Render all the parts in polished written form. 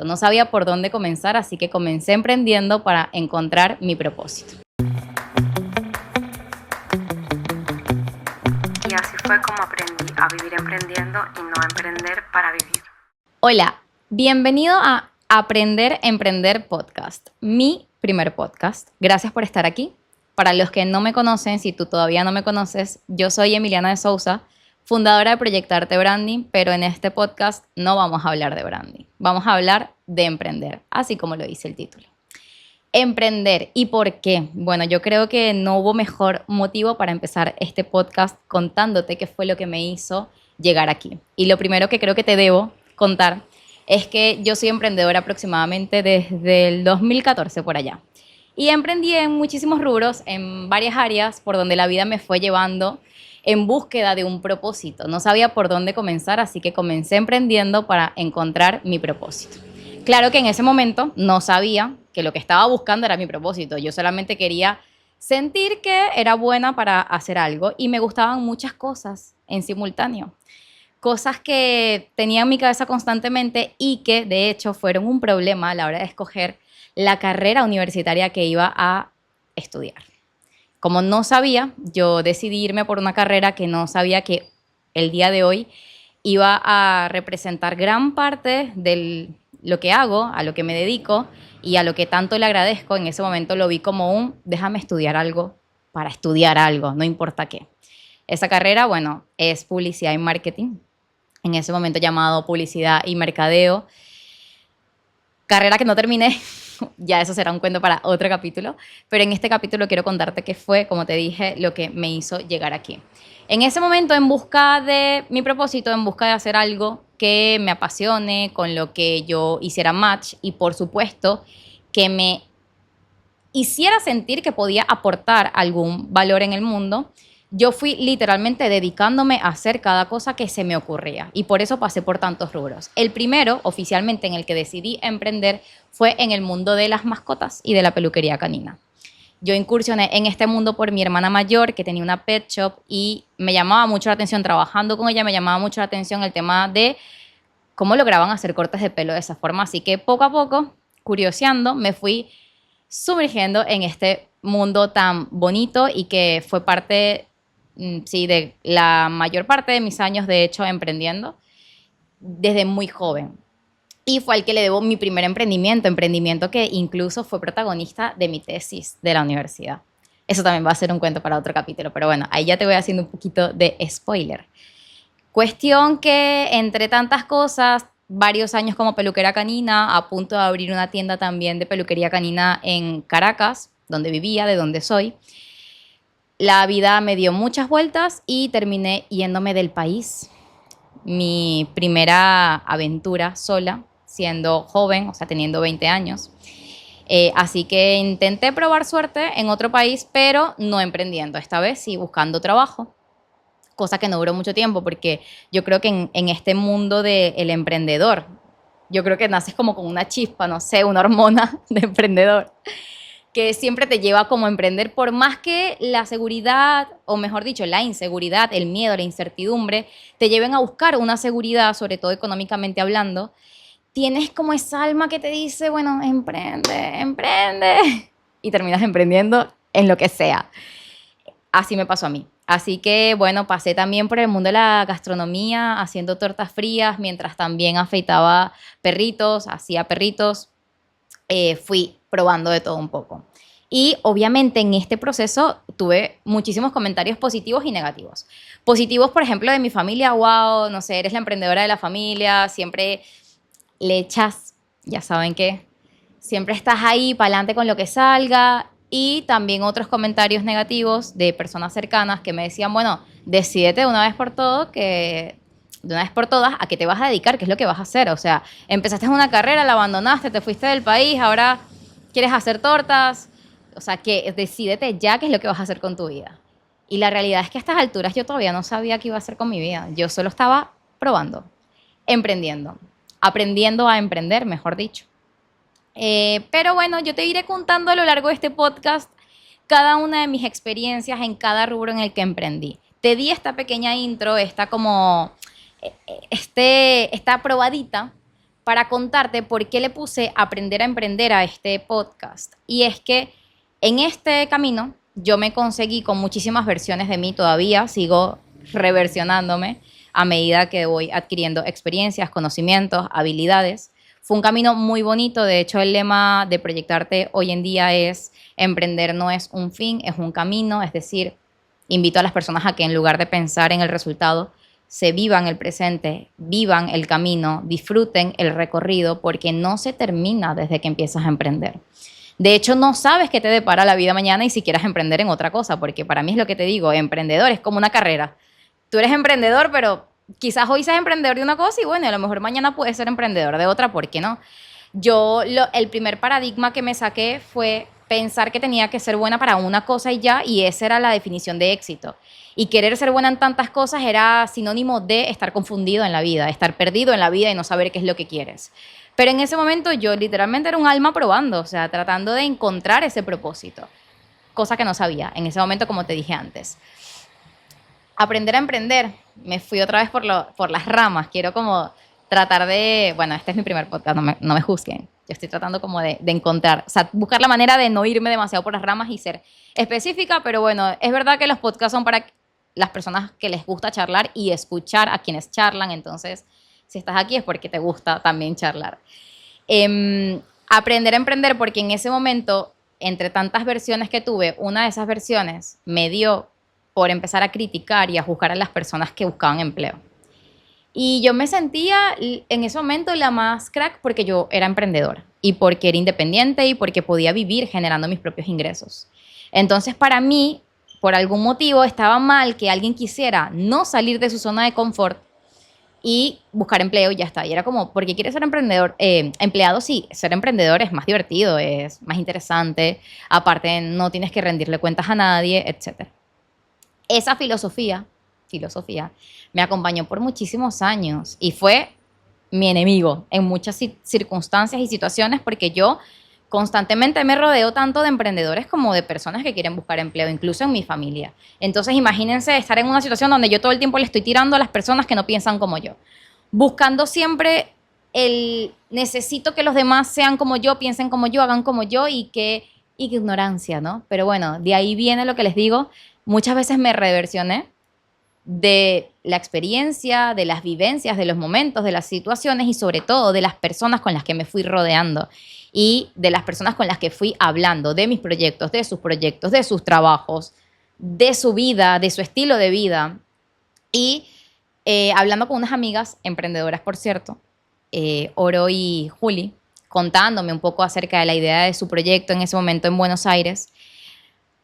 No sabía por dónde comenzar, así que comencé emprendiendo para encontrar mi propósito. Y así fue como aprendí a vivir emprendiendo y no a emprender para vivir. Hola, bienvenido a Aprender Emprender Podcast, mi primer podcast. Gracias por estar aquí. Para los que no me conocen, si tú todavía no me conoces, yo soy Emiliana de Sousa, fundadora de Proyectarte Branding, pero en este podcast no vamos a hablar de branding, vamos a hablar de emprender, así como lo dice el título. Emprender. ¿Y por qué? Bueno, yo creo que no hubo mejor motivo para empezar este podcast contándote qué fue lo que me hizo llegar aquí. Y lo primero que creo que te debo contar es que yo soy emprendedora aproximadamente desde el 2014 por allá. Y emprendí en muchísimos rubros, en varias áreas por donde la vida me fue llevando en búsqueda de un propósito. No sabía por dónde comenzar, así que comencé emprendiendo para encontrar mi propósito. Claro que en ese momento no sabía que lo que estaba buscando era mi propósito. Yo solamente quería sentir que era buena para hacer algo y me gustaban muchas cosas en simultáneo. Cosas que tenía en mi cabeza constantemente y que de hecho fueron un problema a la hora de escoger la carrera universitaria que iba a estudiar. Como no sabía, yo decidí irme por una carrera que no sabía que el día de hoy iba a representar gran parte de lo que hago, a lo que me dedico y a lo que tanto le agradezco. En ese momento lo vi como déjame estudiar algo para estudiar algo, no importa qué. Esa carrera, bueno, es publicidad y marketing, en ese momento llamado publicidad y mercadeo. Carrera que no terminé, ya eso será un cuento para otro capítulo, pero en este capítulo quiero contarte qué fue, como te dije, lo que me hizo llegar aquí. En ese momento, en busca de mi propósito, en busca de hacer algo que me apasione, con lo que yo hiciera match y por supuesto que me hiciera sentir que podía aportar algún valor en el mundo, yo fui literalmente dedicándome a hacer cada cosa que se me ocurría y por eso pasé por tantos rubros. El primero, oficialmente, en el que decidí emprender fue en el mundo de las mascotas y de la peluquería canina. Yo incursioné en este mundo por mi hermana mayor, que tenía una pet shop y me llamaba mucho la atención, trabajando con ella, me llamaba mucho la atención el tema de cómo lograban hacer cortes de pelo de esa forma. Así que poco a poco, curioseando, me fui sumergiendo en este mundo tan bonito y que fue parte, sí, de la mayor parte de mis años, de hecho, emprendiendo desde muy joven. Y fue al que le debo mi primer emprendimiento que incluso fue protagonista de mi tesis de la universidad. Eso también va a ser un cuento para otro capítulo, pero bueno, ahí ya te voy haciendo un poquito de spoiler. Cuestión que entre tantas cosas, varios años como peluquera canina, a punto de abrir una tienda también de peluquería canina en Caracas, donde vivía, de donde soy. La vida me dio muchas vueltas y terminé yéndome del país. Mi primera aventura sola, siendo joven, o sea, teniendo 20 años. Así que intenté probar suerte en otro país, pero no emprendiendo, esta vez sí buscando trabajo, cosa que no duró mucho tiempo porque yo creo que en este mundo del emprendedor, yo creo que naces como con una chispa, no sé, una hormona de emprendedor que siempre te lleva como a emprender, por más que la seguridad, o mejor dicho, la inseguridad, el miedo, la incertidumbre, te lleven a buscar una seguridad, sobre todo económicamente hablando, tienes como esa alma que te dice, bueno, emprende, emprende, y terminas emprendiendo en lo que sea. Así me pasó a mí. Así que, bueno, pasé también por el mundo de la gastronomía, haciendo tortas frías, mientras también afeitaba perritos, hacía perritos. Fui probando de todo un poco. Y obviamente en este proceso tuve muchísimos comentarios positivos y negativos. Positivos, por ejemplo, de mi familia: wow, no sé, eres la emprendedora de la familia, siempre le echas, ya saben qué, siempre estás ahí para adelante con lo que salga. Y también otros comentarios negativos de personas cercanas que me decían, bueno, decídete de una vez por todo que de una vez por todas a qué te vas a dedicar, qué es lo que vas a hacer. O sea, empezaste una carrera, la abandonaste, te fuiste del país, ahora quieres hacer tortas. O sea, que decídete ya qué es lo que vas a hacer con tu vida. Y la realidad es que a estas alturas yo todavía no sabía qué iba a hacer con mi vida. Yo solo estaba probando, emprendiendo, aprendiendo a emprender, mejor dicho. Pero bueno, yo te iré contando a lo largo de este podcast cada una de mis experiencias en cada rubro en el que emprendí. Te di esta pequeña intro, esta probadita, para contarte por qué le puse Aprender a Emprender a este podcast. Y es que en este camino yo me conseguí con muchísimas versiones de mí todavía, sigo reversionándome a medida que voy adquiriendo experiencias, conocimientos, habilidades. Fue un camino muy bonito, de hecho el lema de Proyectarte hoy en día es emprender no es un fin, es un camino, es decir, invito a las personas a que en lugar de pensar en el resultado, se vivan el presente, vivan el camino, disfruten el recorrido, porque no se termina desde que empiezas a emprender. De hecho, no sabes qué te depara la vida mañana y si quieras emprender en otra cosa, porque para mí es lo que te digo, emprendedor es como una carrera. Tú eres emprendedor, pero quizás hoy seas emprendedor de una cosa y bueno, a lo mejor mañana puedes ser emprendedor de otra, ¿por qué no? El primer paradigma que me saqué fue pensar que tenía que ser buena para una cosa y ya, y esa era la definición de éxito. Y querer ser buena en tantas cosas era sinónimo de estar confundido en la vida, estar perdido en la vida y no saber qué es lo que quieres. Pero en ese momento yo literalmente era un alma probando, o sea, tratando de encontrar ese propósito, cosa que no sabía en ese momento, como te dije antes. Aprender a emprender, me fui otra vez por las ramas, quiero como tratar de, bueno, este es mi primer podcast, no me juzguen, yo estoy tratando como de encontrar, o sea, buscar la manera de no irme demasiado por las ramas y ser específica, pero bueno, es verdad que los podcasts son para las personas que les gusta charlar y escuchar a quienes charlan, entonces si estás aquí es porque te gusta también charlar. Aprender a emprender porque en ese momento, entre tantas versiones que tuve, una de esas versiones me dio por empezar a criticar y a juzgar a las personas que buscaban empleo. Y yo me sentía en ese momento la más crack porque yo era emprendedora y porque era independiente y porque podía vivir generando mis propios ingresos. Entonces, para mí, por algún motivo, estaba mal que alguien quisiera no salir de su zona de confort y buscar empleo y ya está. Y era como, ¿por qué quieres ser emprendedor? Empleado, sí, ser emprendedor es más divertido, es más interesante. Aparte, no tienes que rendirle cuentas a nadie, etc. Esa filosofía me acompañó por muchísimos años y fue mi enemigo en muchas circunstancias y situaciones porque yo constantemente me rodeo tanto de emprendedores como de personas que quieren buscar empleo, incluso en mi familia. Entonces imagínense estar en una situación donde yo todo el tiempo le estoy tirando a las personas que no piensan como yo, buscando siempre el necesito que los demás sean como yo, piensen como yo, hagan como yo y qué ignorancia, ¿no? Pero bueno, de ahí viene lo que les digo, muchas veces me reversioné de la experiencia, de las vivencias, de los momentos, de las situaciones y sobre todo de las personas con las que me fui rodeando y de las personas con las que fui hablando, de mis proyectos, de sus trabajos, de su vida, de su estilo de vida. Y hablando con unas amigas emprendedoras, por cierto, Oro y Juli, contándome un poco acerca de la idea de su proyecto en ese momento en Buenos Aires,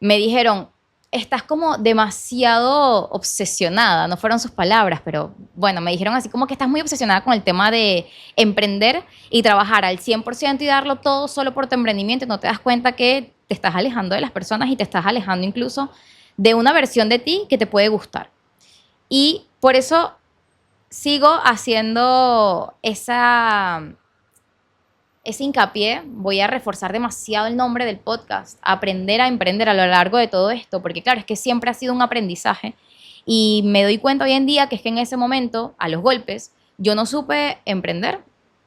me dijeron, estás como demasiado obsesionada, no fueron sus palabras, pero bueno, me dijeron así como que estás muy obsesionada con el tema de emprender y trabajar al 100% y darlo todo solo por tu emprendimiento y no te das cuenta que te estás alejando de las personas y te estás alejando incluso de una versión de ti que te puede gustar. Y por eso sigo haciendo ese hincapié, voy a reforzar demasiado el nombre del podcast, aprender a emprender a lo largo de todo esto, porque claro, es que siempre ha sido un aprendizaje y me doy cuenta hoy en día que es que en ese momento, a los golpes, yo no supe emprender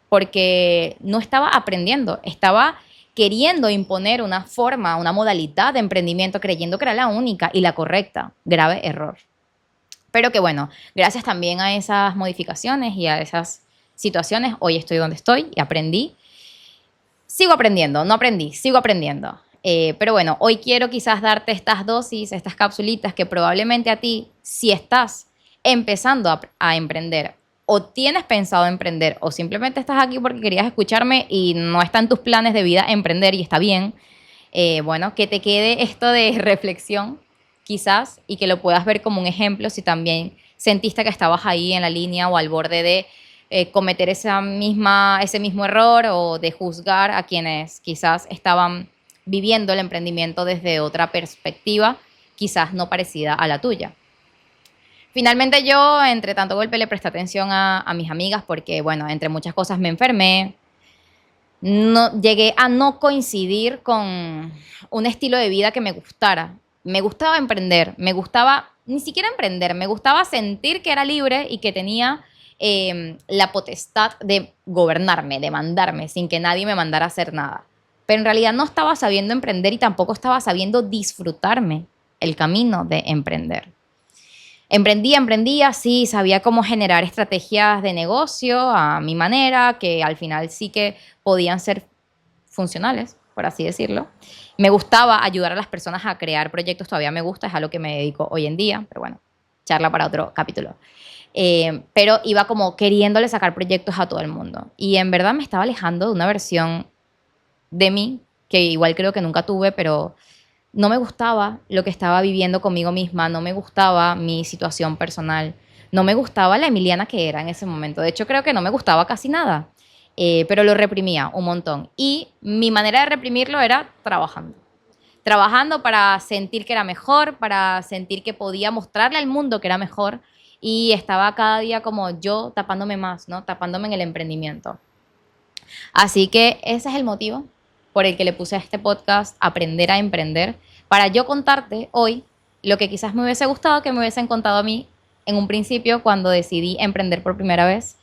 porque no estaba aprendiendo, estaba queriendo imponer una forma, una modalidad de emprendimiento, creyendo que era la única y la correcta. Grave error. Pero que bueno, gracias también a esas modificaciones y a esas situaciones, hoy estoy donde estoy y aprendí. Sigo aprendiendo, no aprendí, sigo aprendiendo. Pero bueno, hoy quiero quizás darte estas dosis, estas capsulitas que probablemente a ti, si estás empezando a emprender o tienes pensado emprender o simplemente estás aquí porque querías escucharme y no está en tus planes de vida emprender y está bien, bueno, que te quede esto de reflexión quizás y que lo puedas ver como un ejemplo si también sentiste que estabas ahí en la línea o al borde de cometer ese mismo error o de juzgar a quienes quizás estaban viviendo el emprendimiento desde otra perspectiva, quizás no parecida a la tuya. Finalmente yo, entre tanto golpe, le presté atención a mis amigas porque, bueno, entre muchas cosas me enfermé, no, llegué a no coincidir con un estilo de vida que me gustara. Me gustaba emprender, me gustaba ni siquiera emprender, me gustaba sentir que era libre y que tenía la potestad de gobernarme, de mandarme, sin que nadie me mandara a hacer nada. Pero en realidad no estaba sabiendo emprender y tampoco estaba sabiendo disfrutarme el camino de emprender. Emprendía, sí, sabía cómo generar estrategias de negocio a mi manera, que al final sí que podían ser funcionales, por así decirlo. Me gustaba ayudar a las personas a crear proyectos, todavía me gusta, es a lo que me dedico hoy en día, pero bueno, charla para otro capítulo. Pero iba como queriéndole sacar proyectos a todo el mundo. Y en verdad me estaba alejando de una versión de mí, que igual creo que nunca tuve, pero no me gustaba lo que estaba viviendo conmigo misma, no me gustaba mi situación personal, no me gustaba la Emiliana que era en ese momento. De hecho, creo que no me gustaba casi nada, pero lo reprimía un montón. Y mi manera de reprimirlo era trabajando. Trabajando para sentir que era mejor, para sentir que podía mostrarle al mundo que era mejor. Y estaba cada día como yo tapándome más, ¿no? Tapándome en el emprendimiento. Así que ese es el motivo por el que le puse a este podcast Aprender a Emprender, para yo contarte hoy lo que quizás me hubiese gustado que me hubiesen contado a mí en un principio cuando decidí emprender por primera vez,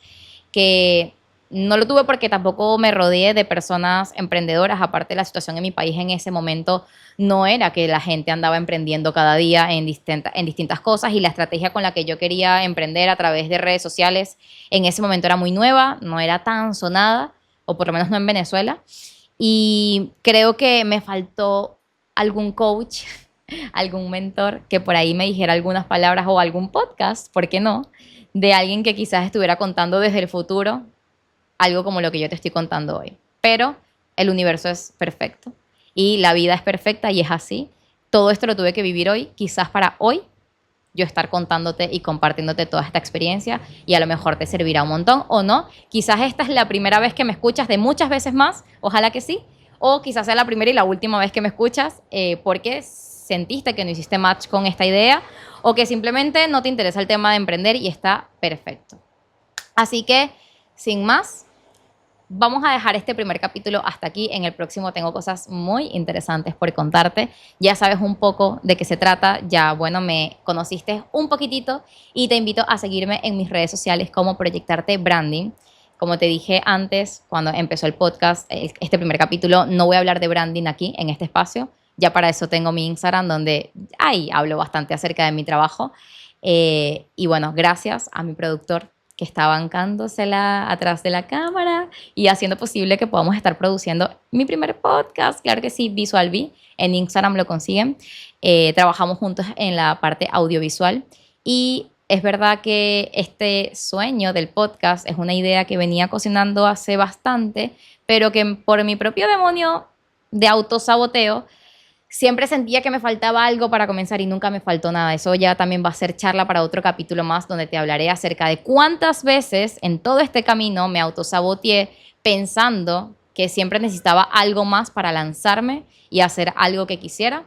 que no lo tuve porque tampoco me rodeé de personas emprendedoras. Aparte, la situación en mi país en ese momento no era que la gente andaba emprendiendo cada día en distintas cosas, y la estrategia con la que yo quería emprender a través de redes sociales en ese momento era muy nueva, no era tan sonada, o por lo menos no en Venezuela. Y creo que me faltó algún coach, algún mentor que por ahí me dijera algunas palabras, o algún podcast, ¿por qué no?, de alguien que quizás estuviera contando desde el futuro algo como lo que yo te estoy contando hoy. Pero el universo es perfecto y la vida es perfecta y es así. Todo esto lo tuve que vivir hoy, quizás para hoy yo estar contándote y compartiéndote toda esta experiencia, y a lo mejor te servirá un montón o no. Quizás esta es la primera vez que me escuchas de muchas veces más, ojalá que sí, o quizás sea la primera y la última vez que me escuchas porque sentiste que no hiciste match con esta idea, o que simplemente no te interesa el tema de emprender, y está perfecto. Así que, sin más, vamos a dejar este primer capítulo hasta aquí. En el próximo tengo cosas muy interesantes por contarte. Ya sabes un poco de qué se trata. Ya, bueno, me conociste un poquitito, y te invito a seguirme en mis redes sociales como Proyectarte Branding. Como te dije antes, cuando empezó el podcast, este primer capítulo, no voy a hablar de branding aquí, en este espacio. Ya para eso tengo mi Instagram, donde ahí hablo bastante acerca de mi trabajo. Y bueno, gracias a mi productor, que está bancándosela atrás de la cámara y haciendo posible que podamos estar produciendo mi primer podcast. Claro que sí, Visual V, en Instagram lo consiguen. Trabajamos juntos en la parte audiovisual, y es verdad que este sueño del podcast es una idea que venía cocinando hace bastante, pero que por mi propio demonio de autosaboteo siempre sentía que me faltaba algo para comenzar, y nunca me faltó nada. Eso ya también va a ser charla para otro capítulo más, donde te hablaré acerca de cuántas veces en todo este camino me autosaboteé pensando que siempre necesitaba algo más para lanzarme y hacer algo que quisiera.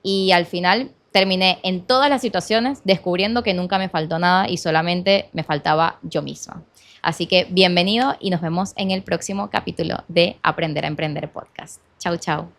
Y al final terminé en todas las situaciones descubriendo que nunca me faltó nada y solamente me faltaba yo misma. Así que bienvenido, y nos vemos en el próximo capítulo de Aprender a Emprender Podcast. Chau, chau.